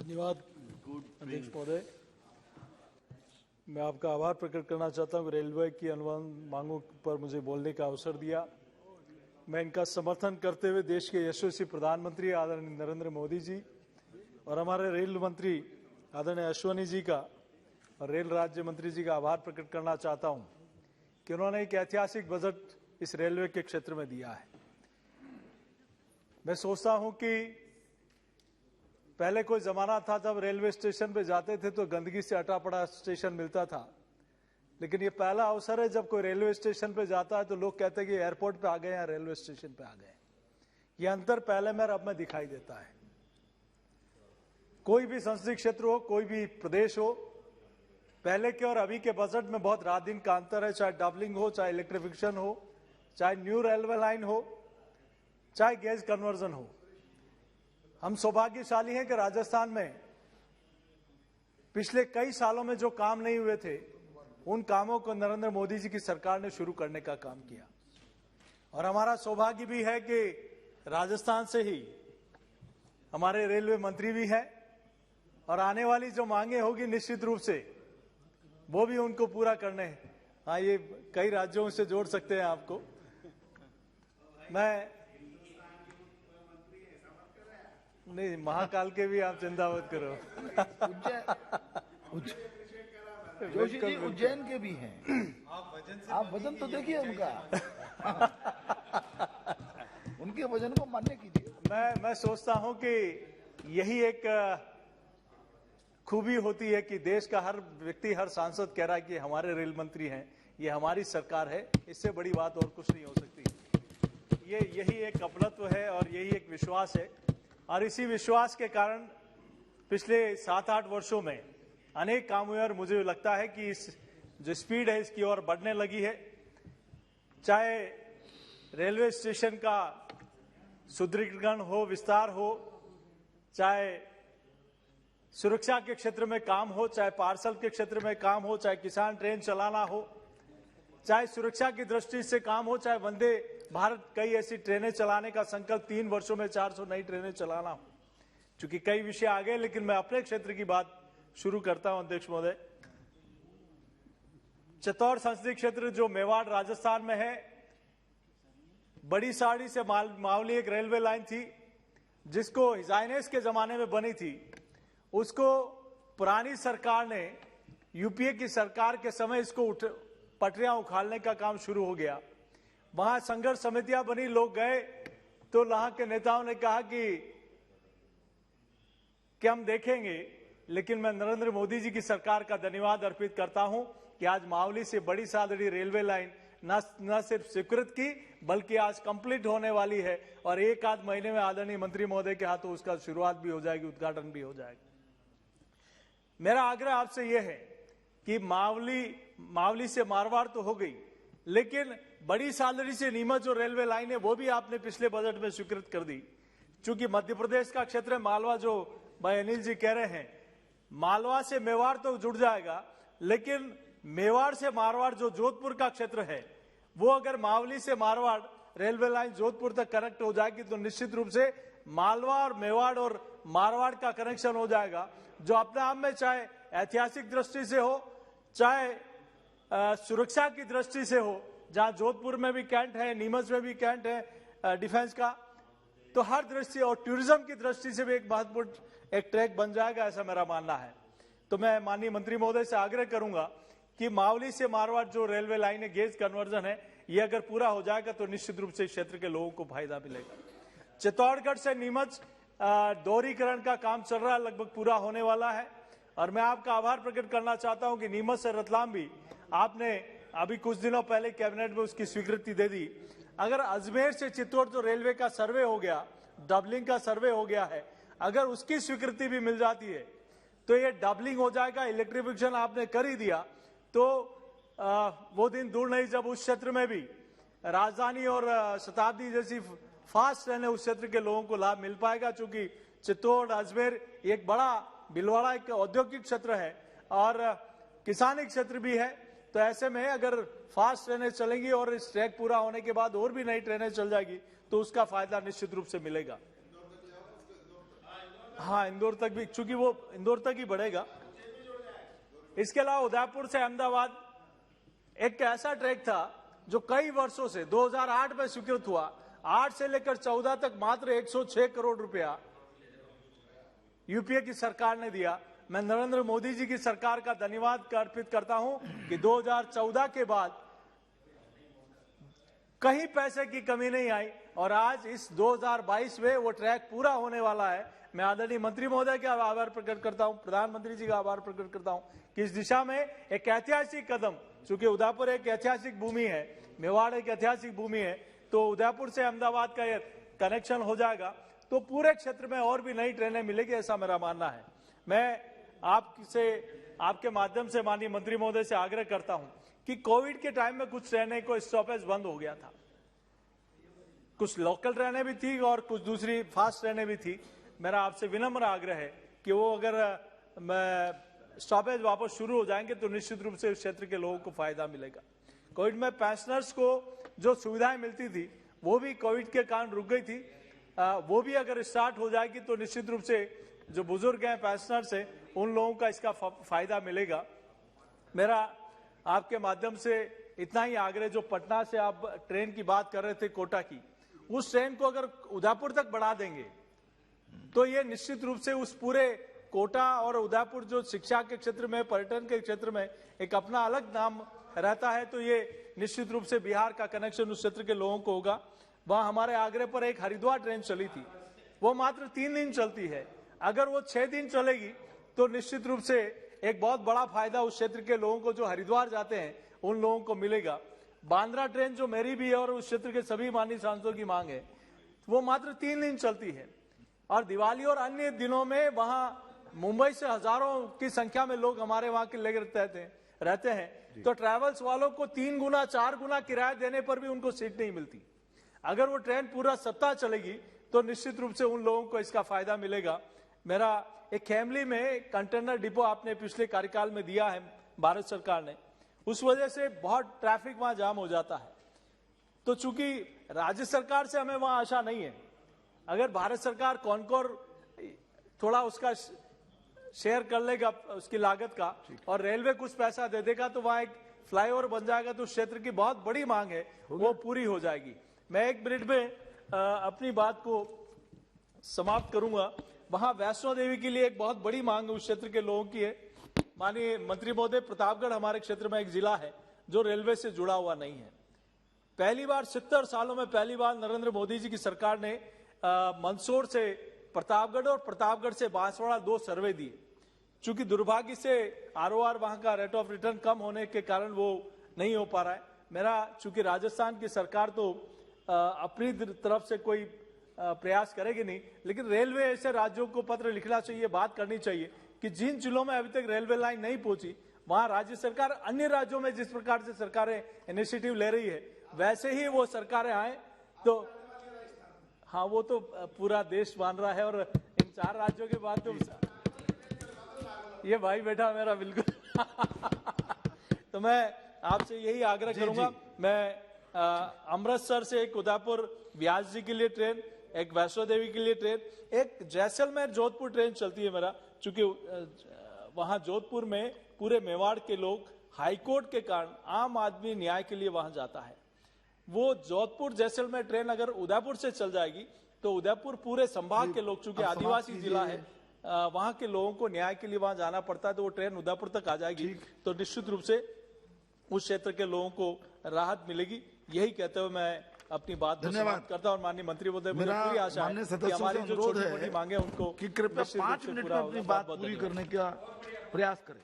धन्यवाद अध्यक्ष महोदय। मैं आपका आभार प्रकट करना चाहता हूँ रेलवे की अनुदान मांगों पर मुझे बोलने का अवसर दिया। मैं इनका समर्थन करते हुए देश के यशस्वी प्रधानमंत्री आदरणीय नरेंद्र मोदी जी और हमारे रेल मंत्री आदरणीय अश्वनी जी का और रेल राज्य मंत्री जी का आभार प्रकट करना चाहता हूँ कि उन्होंने एक ऐतिहासिक बजट इस रेलवे के क्षेत्र में दिया है। मैं सोचता हूँ कि पहले कोई जमाना था जब रेलवे स्टेशन पे जाते थे तो गंदगी से अटा पड़ा स्टेशन मिलता था, लेकिन ये पहला अवसर है जब कोई रेलवे स्टेशन पे जाता है तो लोग कहते हैं कि एयरपोर्ट पे आ गए हैं, रेलवे स्टेशन पे आ गए हैं। ये अंतर पहले में और अब में दिखाई देता है। कोई भी संसदीय क्षेत्र हो, कोई भी प्रदेश हो, पहले के और अभी के बजट में बहुत रात दिन का अंतर है। चाहे डबलिंग हो, चाहे इलेक्ट्रिफिकेशन हो, चाहे न्यू रेलवे लाइन हो, चाहे गेज कन्वर्जन हो। हम सौभाग्यशाली हैं कि राजस्थान में पिछले कई सालों में जो काम नहीं हुए थे उन कामों को नरेंद्र मोदी जी की सरकार ने शुरू करने का काम किया और हमारा सौभाग्य भी है कि राजस्थान से ही हमारे रेलवे मंत्री भी हैं और आने वाली जो मांगे होगी निश्चित रूप से वो भी उनको पूरा करने हैं। हाँ, ये कई राज्यों से जोड़ सकते हैं आपको। मैं नहीं, महाकाल के भी आप चिंता मत करो। जोशी जी उज्जैन के भी हैं। आप वजन तो देखिए उनका। उनके वजन को मान्य कीजिए। मैं सोचता हूं कि यही एक खूबी होती है कि देश का हर व्यक्ति, हर सांसद कह रहा है कि हमारे रेल मंत्री हैं, ये हमारी सरकार है। इससे बड़ी बात और कुछ नहीं हो सकती। यही एक अपनत्व है और यही एक विश्वास है और इसी विश्वास के कारण पिछले 7-8 वर्षों में अनेक काम हुए और मुझे लगता है कि इस जो स्पीड है इसकी ओर बढ़ने लगी है। चाहे रेलवे स्टेशन का सुदृढ़ीकरण हो, विस्तार हो, चाहे सुरक्षा के क्षेत्र में काम हो, चाहे पार्सल के क्षेत्र में काम हो, चाहे किसान ट्रेन चलाना हो, चाहे सुरक्षा की दृष्टि से काम हो, चाहे वंदे भारत कई ऐसी ट्रेनें चलाने का संकल्प 3 वर्षों में 400 नई ट्रेनें चलाना हो। चूंकि कई विषय आ गए, लेकिन मैं अपने क्षेत्र की बात शुरू करता हूं अध्यक्ष महोदय। चित्तौड़ संसदीय क्षेत्र जो मेवाड़ राजस्थान में है, बड़ी साड़ी से मावली एक रेलवे लाइन थी जिसको हिजाइनेस के जमाने में बनी थी। उसको पुरानी सरकार ने, यूपीए की सरकार के समय इसको पटरियां उखाड़ने का काम शुरू हो गया। वहां संघर्ष समितियां बनी, लोग गए तो वहां के नेताओं ने कहा कि हम देखेंगे। लेकिन मैं नरेंद्र मोदी जी की सरकार का धन्यवाद अर्पित करता हूं कि आज मावली से बड़ी सादड़ी रेलवे लाइन न सिर्फ स्वीकृत की बल्कि आज कंप्लीट होने वाली है और 1-8 महीने में आदरणीय मंत्री महोदय के हाथों उसका शुरुआत भी हो जाएगी, उद्घाटन भी हो जाएगा। मेरा आग्रह आपसे यह है कि मावली से मारवाड़ तो हो गई, लेकिन बड़ी सादड़ी से नीमच जो रेलवे लाइन है वो भी आपने पिछले बजट में स्वीकृत कर दी। चूंकि मध्य प्रदेश का क्षेत्र है, मालवा जो भाई अनिल जी कह रहे हैं, मालवा से मेवाड़ तो जुड़ जाएगा, लेकिन मेवाड़ से मारवाड़ जो जोधपुर का क्षेत्र है वो अगर मावली से मारवाड़ रेलवे लाइन जोधपुर तक कनेक्ट हो जाएगी तो निश्चित रूप से मालवा और मेवाड़ और मारवाड़ का कनेक्शन हो जाएगा, जो अपने आप में चाहे ऐतिहासिक दृष्टि से हो, चाहे सुरक्षा की दृष्टि से हो, जहां जोधपुर में भी कैंट है, नीमच में भी कैंट है डिफेंस का, तो हर दृष्टि और टूरिज्म की दृष्टि से भी एक महत्वपूर्ण एक ट्रैक बन जाएगा, ऐसा मेरा मानना है। तो मैं माननीय मंत्री महोदय से आग्रह करूंगा कि मावली से मारवाड़ जो रेलवे लाइन है, गेज कन्वर्जन है, ये अगर पूरा हो जाएगा तो निश्चित रूप से इस क्षेत्र के लोगों को फायदा मिलेगा। चित्तौड़गढ़ से नीमच दोहरीकरण का काम चल रहा है, लगभग पूरा होने वाला है और मैं आपका आभार प्रकट करना चाहता हूं कि नीमच से रतलाम भी आपने अभी कुछ दिनों पहले कैबिनेट में उसकी स्वीकृति दे दी। अगर अजमेर से चित्तौड़ जो रेलवे का सर्वे हो गया, डबलिंग का सर्वे हो गया है, अगर उसकी स्वीकृति भी मिल जाती है तो ये डबलिंग हो जाएगा। इलेक्ट्रिफिकेशन आपने कर ही दिया तो वो दिन दूर नहीं जब उस क्षेत्र में भी राजधानी और शताब्दी जैसी फास्ट ट्रेनें उस क्षेत्र के लोगों को लाभ मिल पाएगा। चूंकि चित्तौड़ अजमेर एक बड़ा भीलवाड़ा एक औद्योगिक क्षेत्र है और किसानी क्षेत्र भी है, तो ऐसे में अगर फास्ट ट्रेनें चलेंगी और इस ट्रैक पूरा होने के बाद और भी नई ट्रेनें चल जाएगी तो उसका फायदा निश्चित रूप से मिलेगा। हाँ, इंदौर तक भी, चूंकि वो इंदौर तक ही बढ़ेगा। इसके अलावा उदयपुर से अहमदाबाद एक ऐसा ट्रैक था जो कई वर्षों से 2008 में स्वीकृत हुआ, 8 से लेकर 14 तक मात्र 106 करोड़ रुपया यूपीए की सरकार ने दिया। मैं नरेंद्र मोदी जी की सरकार का धन्यवाद अर्पित करता हूं कि 2014 के बाद कहीं पैसे की कमी नहीं आई और आज इस 2022 में वो ट्रैक पूरा होने वाला है। मैं आदरणीय मंत्री महोदय का आभार प्रकट करता हूं, प्रधानमंत्री जी का आभार प्रकट करता हूं कि इस दिशा में एक ऐतिहासिक कदम, चूंकि उदयपुर एक ऐतिहासिक भूमि है, मेवाड़ एक ऐतिहासिक भूमि है, तो उदयपुर से अहमदाबाद का ये कनेक्शन हो जाएगा तो पूरे क्षेत्र में और भी नई ट्रेनें मिलेगी, ऐसा मेरा मानना है। मैं आपके माध्यम से माननीय मंत्री महोदय से आग्रह करता हूं कि कोविड के टाइम में कुछ ट्रेनें को स्टॉपेज बंद हो गया था, कुछ लोकल ट्रेनें भी थी और कुछ दूसरी फास्ट ट्रेनें भी थी। मेरा आपसे विनम्र आग्रह है कि वो अगर स्टॉपेज वापस शुरू हो जाएंगे तो निश्चित रूप से उस क्षेत्र के लोगों को फायदा मिलेगा। कोविड में पेंशनर्स को जो सुविधाएं मिलती थी वो भी कोविड के कारण रुक गई थी, वो भी अगर स्टार्ट हो जाएगी तो निश्चित रूप से जो बुजुर्ग हैं, पेंशनर्स हैं, उन लोगों का इसका फायदा मिलेगा। मेरा आपके माध्यम से इतना ही आग्रह, जो पटना से आप ट्रेन की बात कर रहे थे कोटा की, उस ट्रेन को अगर उदयपुर तक बढ़ा देंगे तो ये निश्चित रूप से उस पूरे कोटा और उदयपुर जो शिक्षा के क्षेत्र में, पर्यटन के क्षेत्र में एक अपना अलग नाम रहता है, तो ये निश्चित रूप से बिहार का कनेक्शन उस क्षेत्र के लोगों को होगा। वहां हमारे आग्रह पर एक हरिद्वार ट्रेन चली थी, वो मात्र 3 दिन चलती है, अगर वो 6 दिन चलेगी तो निश्चित रूप से एक बहुत बड़ा फायदा उस क्षेत्र के लोगों को जो हरिद्वार जाते हैं उन लोगों को मिलेगा। बांद्रा ट्रेन जो मेरी भी है और उस क्षेत्र के सभी माननीय सांसदों की मांग है, वो मात्र 3 दिन चलती है और दिवाली और अन्य दिनों में वहां मुंबई से हजारों की संख्या में लोग हमारे वहां के लगे रहते हैं, तो ट्रैवल्स वालों को 3 गुना 4 गुना किराया देने पर भी उनको सीट नहीं मिलती। अगर वो ट्रेन पूरा सप्ताह चलेगी तो निश्चित रूप से उन लोगों को इसका फायदा मिलेगा। मेरा एक खेमली में कंटेनर डिपो आपने पिछले कार्यकाल में दिया है भारत सरकार ने, उस वजह से बहुत ट्रैफिक वहां जाम हो जाता है। तो चूंकि राज्य सरकार से हमें वहां आशा नहीं है, अगर भारत सरकार कॉनकोर थोड़ा उसका शेयर कर लेगा उसकी लागत का और रेलवे कुछ पैसा दे देगा तो वहां एक फ्लाईओवर बन जाएगा, तो क्षेत्र की बहुत बड़ी मांग है वो पूरी हो जाएगी। मैं 1 मिनट में अपनी बात को समाप्त करूंगा। वहां वैष्णो देवी के लिए एक बहुत बड़ी मांग उस क्षेत्र के लोगों की है। माननीय मंत्री महोदय, प्रतापगढ़ हमारे क्षेत्र में एक जिला है जो रेलवे से जुड़ा हुआ नहीं है। पहली बार 70 सालों में पहली बार नरेंद्र मोदी जी की सरकार ने मंदसौर से प्रतापगढ़ और प्रतापगढ़ से बांसवाड़ा 2 सर्वे दिए। चूंकि दुर्भाग्य से आरओआर वहां का रेट ऑफ रिटर्न कम होने के कारण वो नहीं हो पा रहा है। मेरा चूंकि राजस्थान की सरकार तो अपनी तरफ से कोई प्रयास करेगी नहीं, लेकिन रेलवे ऐसे राज्यों को पत्र लिखना चाहिए, बात करनी चाहिए कि जिन जिलों में अभी तक रेलवे लाइन नहीं पहुंची वहां राज्य सरकार अन्य राज्यों में जिस प्रकार से सरकारें इनिशिएटिव ले रही है वैसे ही वो सरकारें आए तो हाँ, वो तो पूरा देश मान रहा है और इन 4 राज्यों के बाद तो ये भाई बेटा मेरा बिल्कुल तो मैं आपसे यही आग्रह करूंगा। मैं अमृतसर से एक उदयपुर व्यास जी के लिए ट्रेन, एक वैष्णो देवी के लिए ट्रेन, एक जैसलमेर जोधपुर ट्रेन चलती है मेरा, चूंकि वहां जोधपुर में पूरे मेवाड़ के लोग हाईकोर्ट के कारण आम आदमी न्याय के लिए वहां जाता है। वो जोधपुर जैसलमेर ट्रेन अगर उदयपुर से चल जाएगी तो उदयपुर पूरे संभाग के लोग, चूंकि आदिवासी जिला है, वहां के लोगों को न्याय के लिए वहां जाना पड़ता है, तो वो ट्रेन उदयपुर तक आ जाएगी तो निश्चित रूप से उस क्षेत्र के लोगों को राहत मिलेगी। यही कहते हुए मैं अपनी बात समाप्त करता हूं और माननीय मंत्री महोदय, मुझे पूरी आशा है कि हमारी जो छोटी मोटी मांगे उनको कि कृपया 5 मिनट में अपनी बात पूरी करने का प्रयास करें।